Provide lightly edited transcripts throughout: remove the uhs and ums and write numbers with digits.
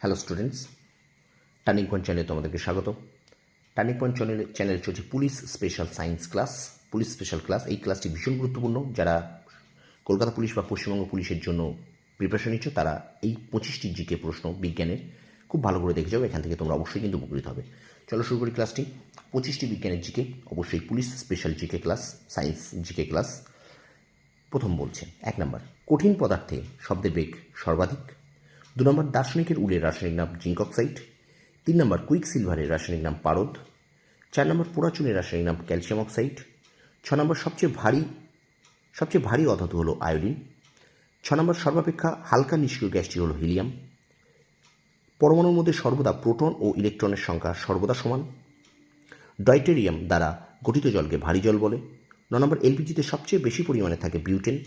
Hello students, turning point চ্যানেলে তোমাদেরকে স্বাগত। টার্নিং পয়েন্ট চ্যানেলে চলছে police special science class, police special class. এই ক্লাসটি ভীষণ গুরুত্বপূর্ণ। যারা কলকাতা পুলিশ বা পশ্চিমবঙ্গ পুলিশের জন্য প্রিপারেশন নিচ্ছ তারা এই 25টি জিকে প্রশ্ন বিজ্ঞানের খুব ভালো করে দেখে যাও। এখান থেকে তোমরা অবশ্যই কিন্তু উপকৃত হবে। চলো শুরু করি ক্লাসটি। 25টি বিজ্ঞানের জিকে, অবশ্যই police special GK class, science GK class. প্রথম বলছে 1 নম্বর, কঠিন পদার্থে শব্দের বেগ সর্বাধিক। 2 নম্বর, দার্শনিকের উলের রাসায়নিক নাম জিঙ্ক অক্সাইড। 3 নম্বর, কুইক সিলভারের রাসায়নিক নাম পারদ। 4 নম্বর, পোড়াচুনের রাসায়নিক নাম ক্যালসিয়াম অক্সাইড। 6 নম্বর, সবচেয়ে ভারী অধাতু হলো আয়োডিন। 6 নম্বর, সর্বাপেক্ষা হালকা নিষ্ক্রিয় গ্যাসটি হলো হিলিয়াম। পরমাণুর মধ্যে সর্বদা প্রোটন ও ইলেকট্রনের সংখ্যা সর্বদা সমান। ডয়টেরিয়াম দ্বারা গঠিত জলকে ভারী জল বলে। 9 নম্বর, এলপিজিতে সবচেয়ে বেশি পরিমাণে থাকে বিউটেন।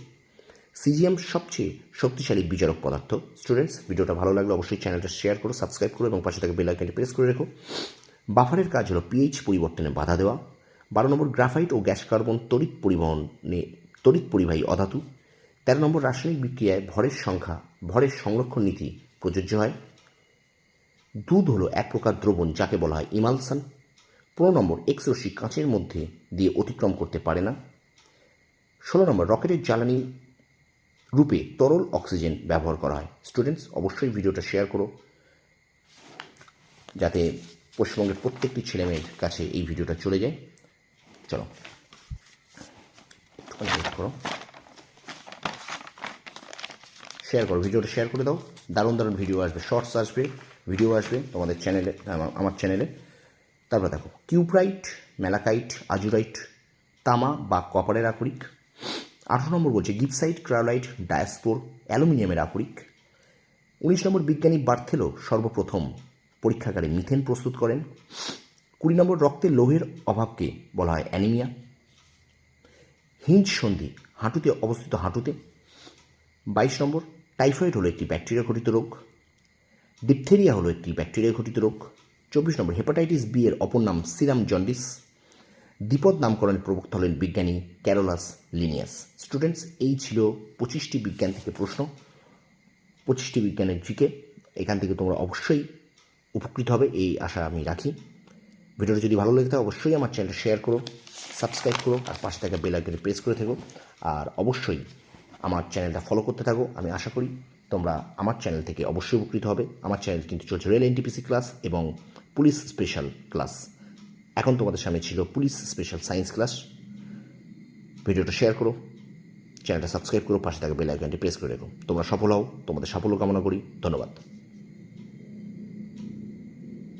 সিজিএম সবচেয়ে শক্তিশালী বিজারক পদার্থ। স্টুডেন্টস, ভিডিওটা ভালো লাগলে অবশ্যই চ্যানেলটা শেয়ার করো, সাবস্ক্রাইব করো এবং পাশে থাকা বেল আইকনটি প্রেস করে রেখো। বাফারের কাজ হলো পিএইচ পরিবর্তনে বাধা দেওয়া। 12 নম্বর, গ্রাফাইট ও গ্যাস কার্বন তড়িৎ পরিবাহী অধাতু। 13 নম্বর, রাসায়নিক বিক্রিয়ায় ভরের সংরক্ষণ নীতি প্রযোজ্য হয়। দুধ হলো এক প্রকার দ্রবণ যাকে বলা হয় ইমালসান। 15 নম্বর, এক্স রশ্মি কাঁচের মধ্যে দিয়ে অতিক্রম করতে পারে না। 16 নম্বর, রকেটের জ্বালানি রূপে তরল অক্সিজেন ব্যবহার করা হয়। স্টুডেন্টস, অবশ্যই ভিডিওটা শেয়ার করো যাতে পশ্চিমবঙ্গের প্রত্যেকটি ছেলেমেয়ের কাছে এই ভিডিওটা চলে যায়। চলো করো, শেয়ার করো, ভিডিওটা শেয়ার করে দাও। দারুণ দারুণ ভিডিও আসবে, শর্টস আসবে, ভিডিও আসবে তোমাদের চ্যানেলে, আমার চ্যানেলে। তারপর দেখো, কিউপ্রাইট, ম্যালাকাইট, আজুরাইট তামা বা কপারের আকরিক। 18 নম্বর বলছে গিপসাইট, ক্রায়োলাইট, ডায়াস্পোর অ্যালুমিনিয়ামের আকরিক। 19 নম্বর, বিজ্ঞানী বার্থেলো সর্বপ্রথম পরীক্ষাগারে মিথেন প্রস্তুত করেন। 20 নম্বর, রক্তে লোহের অভাবকে বলা হয় অ্যানিমিয়া। হিঞ্জ সন্ধি হাঁটুতে অবস্থিত হাঁটুতে। 22 নম্বর, টাইফয়েড হলো একটি ব্যাকটেরিয়া ঘটিত রোগ। ডিপথেরিয়া হলো একটি ব্যাকটেরিয়া ঘটিত রোগ। 24 নম্বর, হেপাটাইটিস বি এর অপর নাম সিরাম জন্ডিস। দ্বিপদ নামকরণের প্রবক্তা হলেন বিজ্ঞানী ক্যারোলাস লিনিয়াস। স্টুডেন্টস, এই ছিল 25টি বিজ্ঞান থেকে প্রশ্ন, 25টি বিজ্ঞানের জিকে। এখান থেকে তোমরা অবশ্যই উপকৃত হবে এই আশা আমি রাখি। ভিডিওটা যদি ভালো লেগে থাকে অবশ্যই আমার চ্যানেলটা শেয়ার করো, সাবস্ক্রাইব করো আর পাশে থাকা বেল আইকনটি প্রেস করে থেকো। আর অবশ্যই আমার চ্যানেলটা ফলো করতে থাকো। আমি আশা করি তোমরা আমার চ্যানেল থেকে অবশ্যই উপকৃত হবে। আমার চ্যানেল কিন্তু চলছে রেল এনটিপিসি ক্লাস এবং পুলিশ স্পেশাল ক্লাস। এখন তোমাদের সামনে ছিল পুলিশ স্পেশাল সায়েন্স ক্লাস। ভিডিওটা শেয়ার করো, চ্যানেলটা সাবস্ক্রাইব করো, পাশে থাকা বেল আইকনটি প্রেস করে রেখো। তোমরা সফল হও, তোমাদের সাফল্য কামনা করি। ধন্যবাদ।